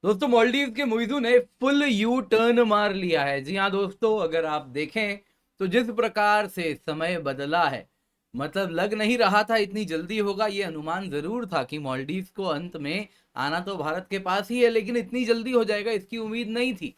दोस्तों मालदीव के मुइज़ू ने फुल यू टर्न मार लिया है। जी हाँ दोस्तों, अगर आप देखें तो जिस प्रकार से समय बदला है, मतलब लग नहीं रहा था इतनी जल्दी होगा। ये अनुमान जरूर था कि मालदीव को अंत में आना तो भारत के पास ही है, लेकिन इतनी जल्दी हो जाएगा इसकी उम्मीद नहीं थी।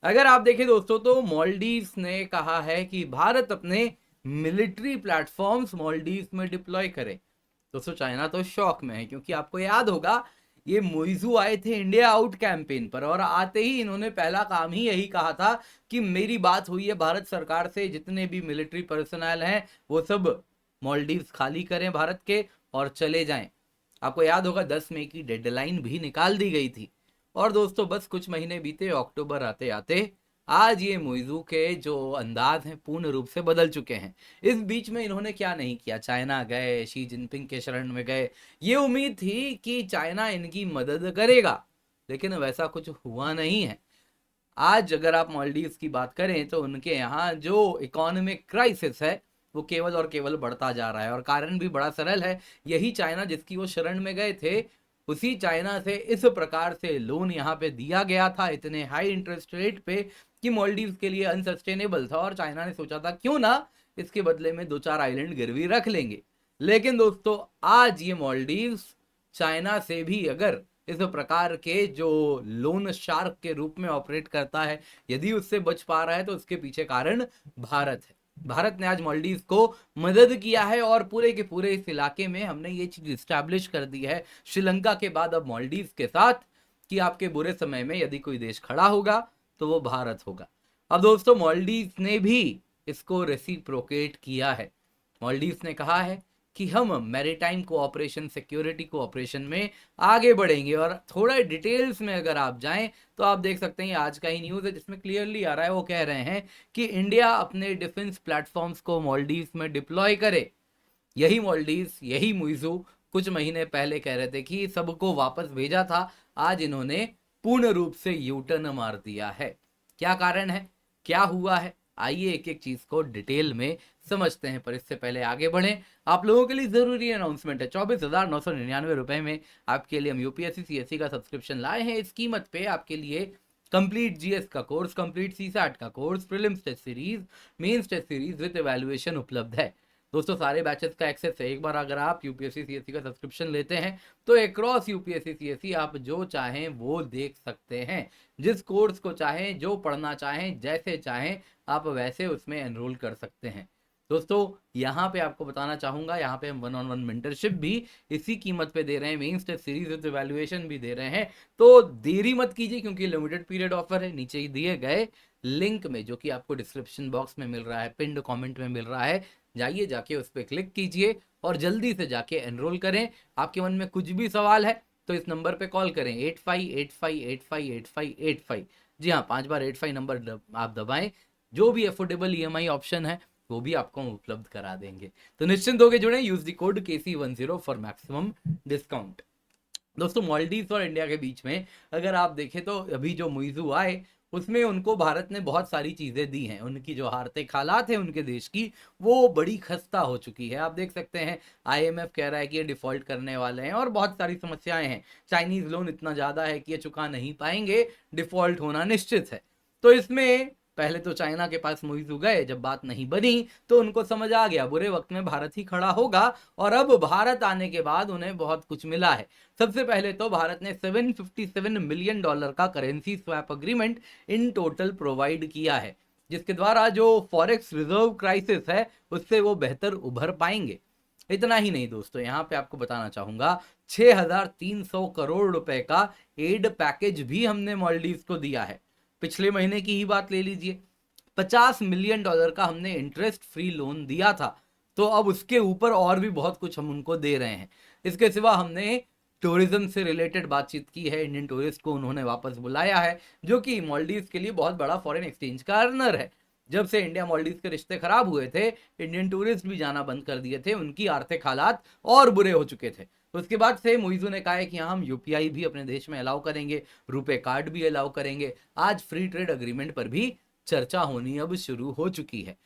अगर आप देखें दोस्तों तो मालदीव ने कहा है कि भारत अपने मिलिट्री प्लेटफॉर्म्स मालदीव में डिप्लॉय करे। दोस्तों चाइना तो शॉक में है, क्योंकि आपको याद होगा ये मुइज़ू आए थे इंडिया आउट कैंपेन पर, और आते ही इन्होंने पहला काम ही यही कहा था कि मेरी बात हुई है भारत सरकार से, जितने भी मिलिट्री पर्सनल हैं वो सब मालदीव्स खाली करें भारत के और चले जाएं। आपको याद होगा 10 मई की डेडलाइन भी निकाल दी गई थी। और दोस्तों बस कुछ महीने बीते, अक्टूबर आते आते आज ये मुइज़ू के जो अंदाज हैं पूर्ण रूप से बदल चुके हैं। इस बीच में इन्होंने क्या नहीं किया, चाइना गए, शी जिनपिंग के शरण में गए। ये उम्मीद थी कि चाइना इनकी मदद करेगा, लेकिन वैसा कुछ हुआ नहीं है। आज अगर आप मालदीव्स की बात करें तो उनके यहाँ जो इकोनॉमिक क्राइसिस है वो केवल और केवल बढ़ता जा रहा है, और कारण भी बड़ा सरल है। यही चाइना जिसकी वो शरण में गए थे, उसी चाइना से इस प्रकार से लोन यहाँ पे दिया गया था इतने हाई इंटरेस्ट रेट पे कि मालदीव्स के लिए अनसस्टेनेबल था, और चाइना ने सोचा था क्यों ना इसके बदले में 2-4 आइलैंड गिरवी रख लेंगे। लेकिन दोस्तों आज ये मालदीव्स चाइना से भी अगर इस प्रकार के जो लोन शार्क के रूप में ऑपरेट करता है, यदि उससे बच पा रहा है तो उसके पीछे कारण भारत है। भारत ने आज मालदीव को मदद किया है, और पूरे के पूरे इस इलाके में हमने ये चीज स्टैब्लिश कर दी है श्रीलंका के बाद अब मालदीव के साथ, कि आपके बुरे समय में यदि कोई देश खड़ा होगा तो वो भारत होगा। अब दोस्तों मालदीव ने भी इसको रेसिप्रोकेट किया है। मालदीव ने कहा है कि हम मैरीटाइम कोऑपरेशन, सिक्योरिटी कोऑपरेशन में आगे बढ़ेंगे। और थोड़ा डिटेल्स में अगर आप जाएं तो आप देख सकते हैं, आज का ही न्यूज़ है जिसमें क्लियरली आ रहा है, वो कह रहे हैं कि इंडिया अपने डिफेंस प्लेटफॉर्म्स को मालदीव में डिप्लॉय करे। यही मालदीव, यही मुइज़ू कुछ महीने पहले कह रहे थे कि सबको वापस भेजा था। आज इन्होंने पूर्ण रूप से यू टर्न मार दिया है। क्या कारण है, क्या हुआ है, आइए एक एक चीज को डिटेल में समझते हैं। पर इससे पहले आगे बढ़े, आप लोगों के लिए जरूरी अनाउंसमेंट है। 24,999 रुपए में आपके लिए हम यूपीएससी सीएससी का सब्सक्रिप्शन लाए हैं। इस कीमत पे आपके लिए कंप्लीट जीएस का कोर्स, कंप्लीट सीसैट का course, prelims test series, mains test series with evaluation उपलब्ध है। दोस्तों सारे बैचेस का एक्सेस है। एक बार अगर आप यूपीएससी सीएससी का सब्सक्रिप्शन लेते हैं तो अक्रॉस यूपीएससी सीएससी आप जो चाहें वो देख सकते हैं। जिस कोर्स को चाहें, जो पढ़ना चाहें, जैसे चाहें आप वैसे उसमें एनरोल कर सकते हैं। दोस्तों यहाँ पे आपको बताना चाहूंगा, यहाँ पे हम 1-on-1 मेंटरशिप भी इसी कीमत पे दे रहे हैं, mains test series with evaluation भी दे रहे हैं। तो देरी मत कीजिए, क्योंकि लिमिटेड पीरियड ऑफर है। नीचे ही दिए गए लिंक में, जो कि आपको डिस्क्रिप्शन बॉक्स में मिल रहा है, पिंड कमेंट में मिल रहा है, जाइए जाके उस पर क्लिक कीजिए और जल्दी से जाके एनरोल करें। आपके मन में कुछ भी सवाल है तो इस नंबर पे कॉल करें, 8585858585। जी हाँ, 5 बार 85 नंबर आप दबाएं। जो भी अफोर्डेबल ईएमआई ऑप्शन है वो भी आपको उपलब्ध करा देंगे। तो निश्चिंत होकर जुड़े, use the code KC10 for maximum discount. दोस्तों मालदीव और इंडिया के बीच में अगर आप देखें तो अभी जो मुइज़ू आए उसमें उनको भारत ने बहुत सारी चीजें दी हैं। उनकी जो आर्थिक हालात है उनके देश की, वो बड़ी खस्ता हो चुकी है। आप देख सकते हैं आईएमएफ कह रहा है कि ये डिफॉल्ट करने वाले हैं, और बहुत सारी समस्याएं हैं। चाइनीज लोन इतना ज्यादा है कि ये चुका नहीं पाएंगे, डिफॉल्ट होना निश्चित है। तो इसमें पहले तो चाइना के पास मुइज़ू गए, जब बात नहीं बनी तो उनको समझ आ गया बुरे वक्त में भारत ही खड़ा होगा, और अब भारत आने के बाद उन्हें बहुत कुछ मिला है। सबसे पहले तो भारत ने $757 मिलियन का currency swap agreement in total provide किया है, जिसके द्वारा जो फॉरेक्स रिजर्व क्राइसिस है उससे वो बेहतर उभर पाएंगे। इतना ही नहीं दोस्तों, यहाँ पे आपको बताना चाहूंगा 6,300 करोड़ रुपए का एड पैकेज भी हमने मालदीव को दिया है। पिछले महीने की ही बात ले लीजिए, $50 मिलियन का हमने इंटरेस्ट फ्री लोन दिया था। तो अब उसके ऊपर और भी बहुत कुछ हम उनको दे रहे हैं। इसके सिवा हमने टूरिज्म से रिलेटेड बातचीत की है, इंडियन टूरिस्ट को उन्होंने वापस बुलाया है, जो कि मालदीव के लिए बहुत बड़ा फॉरेन एक्सचेंज का अर्नर है। जब से इंडिया मालदीव के रिश्ते खराब हुए थे, इंडियन टूरिस्ट भी जाना बंद कर दिए थे, उनकी आर्थिक हालात और बुरे हो चुके थे। तो उसके बाद से मुइज़ू ने कहा है कि हाँ, हम यूपीआई भी अपने देश में अलाउ करेंगे, रुपए कार्ड भी अलाउ करेंगे। आज फ्री ट्रेड अग्रीमेंट पर भी चर्चा होनी अब शुरू हो चुकी है।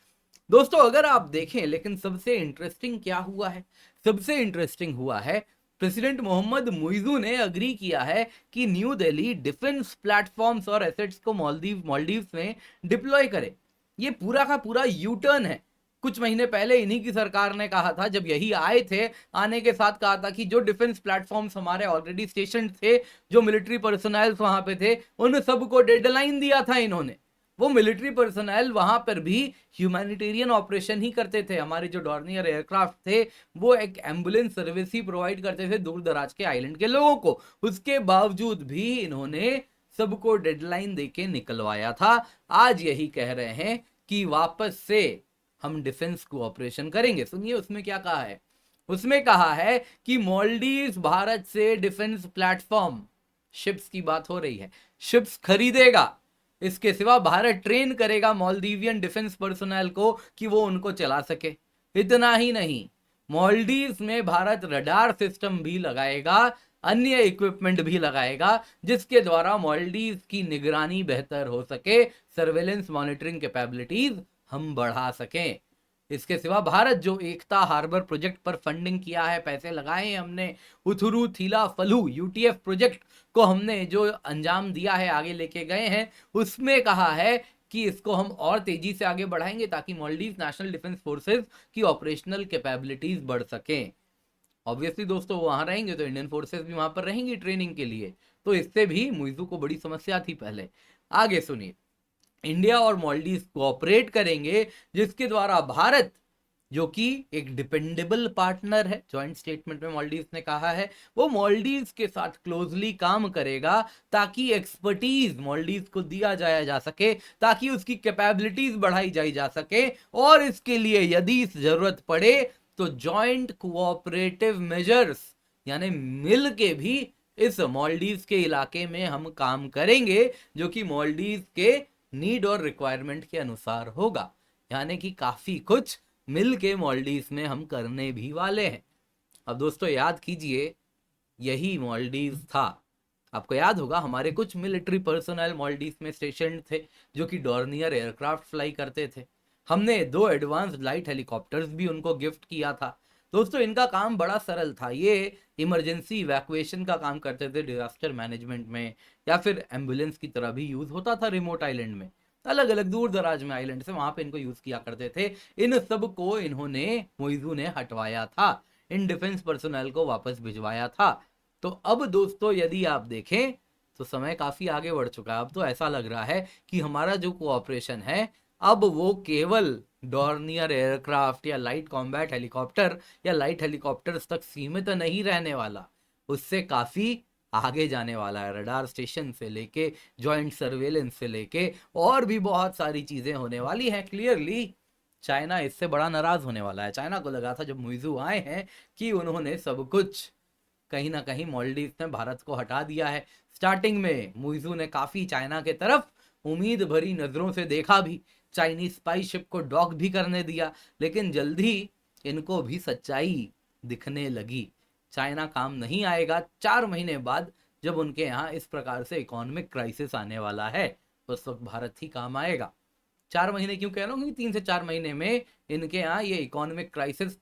दोस्तों अगर आप देखें, लेकिन सबसे इंटरेस्टिंग क्या हुआ है, सबसे इंटरेस्टिंग हुआ है प्रेसिडेंट मोहम्मद मुइज़ू ने अग्री किया है कि न्यू दिल्ली डिफेंस प्लेटफॉर्म्स और एसेट्स को मालदीव्स में डिप्लॉय करे। ये पूरा का पूरा यू टर्न है। कुछ महीने पहले इन्हीं की सरकार ने कहा था, जब यही आए थे, आने के साथ कहा था कि जो डिफेंस प्लेटफॉर्म्स हमारे ऑलरेडी स्टेशन थे, जो मिलिट्री पर्सनल वहां पे थे, उन सबको डेडलाइन दिया था इन्होंने। वो मिलिट्री पर्सनल वहां पर भी ह्यूमैनिटेरियन ऑपरेशन ही करते थे। हमारे जो डॉर्नियर एयरक्राफ्ट थे वो एक एम्बुलेंस सर्विस ही प्रोवाइड करते थे दूर दराज के आइलैंड के लोगों को। उसके बावजूद भी इन्होंने सबको डेडलाइन देके निकलवाया था। आज यही कह रहे हैं कि वापस से हम डिफेंस को ऑपरेशन करेंगे। सुनिए उसमें क्या कहा है। उसमें कहा है कि मालदीव्स भारत से डिफेंस प्लेटफॉर्म, शिप्स की बात हो रही है, शिप्स खरीदेगा। इसके सिवा भारत ट्रेन करेगा मालदीवियन डिफेंस पर्सनल को कि वो उनको चला सके। इतना ही नहीं, मालदीव्स में भारत रडार सिस्टम भी लगाएगा, अन्य इक्विपमेंट भी लगाएगा, जिसके द्वारा मालदीव्स की निगरानी बेहतर हो सके, सर्वेलेंस मॉनिटरिंग कैपेबिलिटीज हम बढ़ा सकें। इसके सिवा भारत जो एकता हार्बर प्रोजेक्ट पर फंडिंग किया है, पैसे लगाए हैं हमने, उथुरू थीला फलू यूटीएफ प्रोजेक्ट को हमने जो अंजाम दिया है, आगे लेके गए हैं, उसमें कहा है कि इसको हम और तेजी से आगे बढ़ाएंगे ताकि मालदीव्स नेशनल डिफेंस फोर्सेस की ऑपरेशनल कैपेबिलिटीज बढ़ सकें। ऑब्वियसली दोस्तों वहां रहेंगे तो इंडियन फोर्सेस भी वहां पर रहेंगी ट्रेनिंग के लिए, तो इससे भी मुइज़ू को बड़ी समस्या थी पहले। आगे सुनिए, इंडिया और मालदीव कोऑपरेट करेंगे, जिसके द्वारा भारत, जो कि एक डिपेंडेबल पार्टनर है, जॉइंट स्टेटमेंट में मालदीव्स ने कहा है, वो मालदीव्स के साथ क्लोजली काम करेगा ताकि एक्सपर्टीज मालदीव्स को दिया जाया जा सके, ताकि उसकी कैपेबिलिटीज बढ़ाई जाई जा सके, और इसके लिए यदि जरूरत पड़े तो जॉइंट कोऑपरेटिव मेजर्स, यानी मिल के भी इस मालदीव्स के इलाके में हम काम करेंगे, जो कि मालदीव्स के नीड और रिक्वायरमेंट के अनुसार होगा। यानी कि काफी कुछ मिल के मालदीव्स में हम करने भी वाले हैं। अब दोस्तों याद कीजिए, यही मालदीव्स था। आपको याद होगा हमारे कुछ मिलिट्री पर्सनल मालदीव्स में स्टेशन थे जो कि डॉर्नियर एयरक्राफ्ट फ्लाई करते थे। हमने 2 एडवांस लाइट हेलीकॉप्टर्स भी उनको गिफ्ट किया था। दोस्तों इनका काम बड़ा सरल था। ये इमरजेंसी इवैक्यूएशन का काम करते थे डिजास्टर मैनेजमेंट में, या फिर एम्बुलेंस की तरह भी यूज होता था रिमोट आइलैंड में, अलग अलग दूर दराज में आइलैंड से, वहां पे इनको यूज किया करते थे। इन सब को इन्होंने, मुइज़ू ने हटवाया था, इन डिफेंस पर्सनल को वापस भिजवाया था। तो अब दोस्तों यदि आप देखें तो समय काफी आगे बढ़ चुका है। अब तो ऐसा लग रहा है कि हमारा जो कोऑपरेशन है, अब वो केवल डॉर्नियर एयरक्राफ्ट या लाइट कॉम्बैट हेलीकॉप्टर या लाइट हेलीकॉप्टर्स तक सीमित नहीं रहने वाला, उससे काफी आगे जाने वाला है। रडार स्टेशन से लेके जॉइंट सर्वेलेंस से लेके और भी बहुत सारी चीजें होने वाली हैं। क्लियरली चाइना इससे बड़ा नाराज होने वाला है। चाइना को लगा था जब मुइज़ू आए हैं कि उन्होंने सब कुछ कहीं ना कहीं मालदीव ने भारत को हटा दिया है। स्टार्टिंग में मुइज़ू ने काफी चाइना के तरफ उम्मीद भरी नजरों से देखा भी, चाइनीज स्पाई शिप को डॉक भी करने दिया, लेकिन जल्दी इनको भी सच्चाई दिखने लगी। चाइना काम नहीं आएगा। 4 महीने बाद जब उनके यहाँ इस प्रकार से इकोनॉमिक क्राइसिस आने वाला है, उस वक्त भारत ही काम आएगा। 4 महीने क्यों कह रहा हूँ, क्योंकि 3 से 4 महीने में इनके यहाँ ये इकोनॉमिक क्राइसिस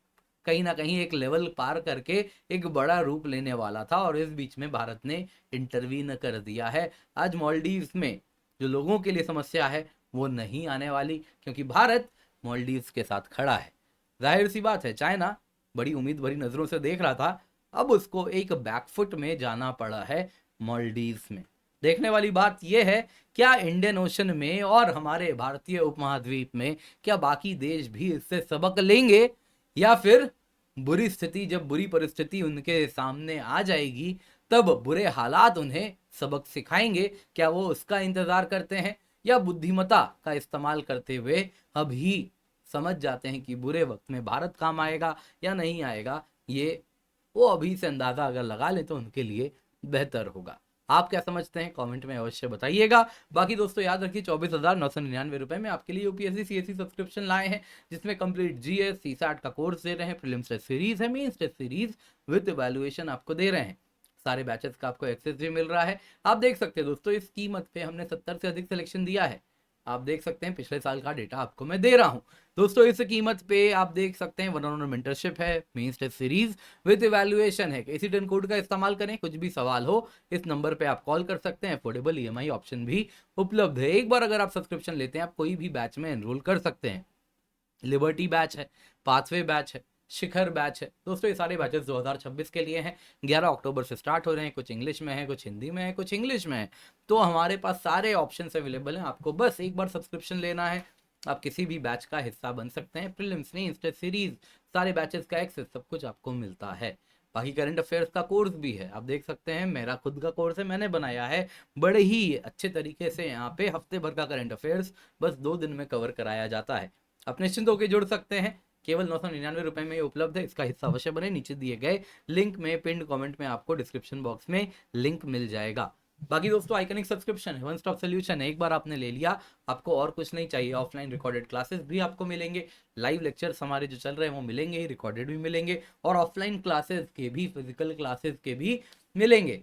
कहीं ना कहीं एक लेवल पार करके एक बड़ा रूप लेने वाला था, और इस बीच में भारत ने इंटरवीन कर दिया है। आज मालदीव्स में जो लोगों के लिए समस्या है वो नहीं आने वाली, क्योंकि भारत मालदीव्स के साथ खड़ा है। जाहिर सी बात है, चाइना बड़ी उम्मीद भरी नजरों से देख रहा था, अब उसको एक बैकफुट में जाना पड़ा है मालदीव्स में। देखने वाली बात यह है, क्या इंडियन ओशन में और हमारे भारतीय उपमहाद्वीप में क्या बाकी देश भी इससे सबक लेंगे, या फिर बुरी स्थिति, जब बुरी परिस्थिति उनके सामने आ जाएगी तब बुरे हालात उन्हें सबक सिखाएंगे? क्या वो उसका इंतजार करते हैं, या बुद्धिमत्ता का इस्तेमाल करते हुए अभी समझ जाते हैं कि बुरे वक्त में भारत काम आएगा या नहीं आएगा? ये वो अभी से अंदाजा अगर लगा ले तो उनके लिए बेहतर होगा। आप क्या समझते हैं कमेंट में अवश्य बताइएगा। बाकी दोस्तों याद रखिए 24,999 रुपए में आपके लिए यूपीएससी सीएससी सब्सक्रिप्शन लाए हैं, जिसमें कंप्लीट जीएस सीसैट का कोर्स दे रहे हैं, प्रीलिम्स टेस्ट सीरीज है, mains test series with evaluation आपको दे रहे हैं। सारे बैचेस का आपको एक्सेस भी मिल रहा है। आप देख सकते हैं दोस्तों, इस कीमत पे हमने 70 से अधिक सिलेक्शन दिया है। आप देख सकते हैं पिछले साल का डेटा आपको मैं दे रहा हूं। दोस्तों इस कीमत पे आप देख सकते हैं 1-on-1 मेंटरशिप है, mains test series with evaluation है। KC10 कोड का इस्तेमाल करें, कुछ भी सवाल हो इस नंबर पे आप कॉल कर सकते हैं। अफोर्डेबल EMI ऑप्शन भी उपलब्ध है। एक बार अगर आप सब्सक्रिप्शन लेते हैं आप कोई भी बैच में एनरोल कर सकते हैं। लिबर्टी बैच है, पाथवे बैच है, शिखर बैच है। दोस्तों ये सारे बैचेस 2026 के लिए हैं। 11 अक्टूबर से स्टार्ट हो रहे हैं। कुछ इंग्लिश में है, कुछ हिंदी में है, कुछ इंग्लिश में है। तो हमारे पास सारे ऑप्शन अवेलेबल हैं। आपको बस एक बार सब्सक्रिप्शन लेना है, आप किसी भी बैच का हिस्सा बन सकते हैं। प्रीलिम्स, मेंस, टेस्ट सीरीज, सारे बैचेस का एक्सेस सब कुछ आपको मिलता है। बाकी करंट अफेयर्स का कोर्स भी है, आप देख सकते हैं मेरा खुद का कोर्स है, मैंने बनाया है बड़े ही अच्छे तरीके से। यहाँ पे हफ्ते भर का करंट अफेयर्स बस 2 दिन में कवर कराया जाता है। आप निश्चिंत होकर जुड़ सकते हैं, केवल 999 रुपए में ये उपलब्ध है। इसका हिस्सा अवश्य बने, नीचे दिए गए लिंक में, पिंड कमेंट में आपको डिस्क्रिप्शन बॉक्स में लिंक मिल जाएगा। बाकी दोस्तों आइकनिक सब्सक्रिप्शन है, वन स्टॉप सोल्यूशन है। एक बार आपने ले लिया, आपको और कुछ नहीं चाहिए। ऑफलाइन रिकॉर्डेड क्लासेस भी आपको मिलेंगे, लाइव लेक्चर्स हमारे जो चल रहे हैं वो मिलेंगे ही, रिकॉर्डेड भी मिलेंगे, और ऑफलाइन क्लासेस के भी, फिजिकल क्लासेस के भी मिलेंगे।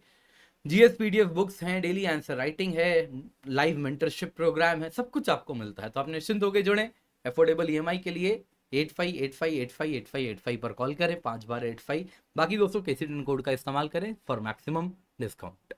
GS PDF बुक्स हैं, डेली आंसर राइटिंग है, लाइव मेंटरशिप प्रोग्राम है, सब कुछ आपको मिलता है। तो आप निश्चिंत होकर जुड़ें। अफोर्डेबल EMI के लिए 8585858585 पर कॉल करें, 5 बार 85। बाकी दोस्तों KC10 कोड का इस्तेमाल करें फॉर मैक्सिमम डिस्काउंट।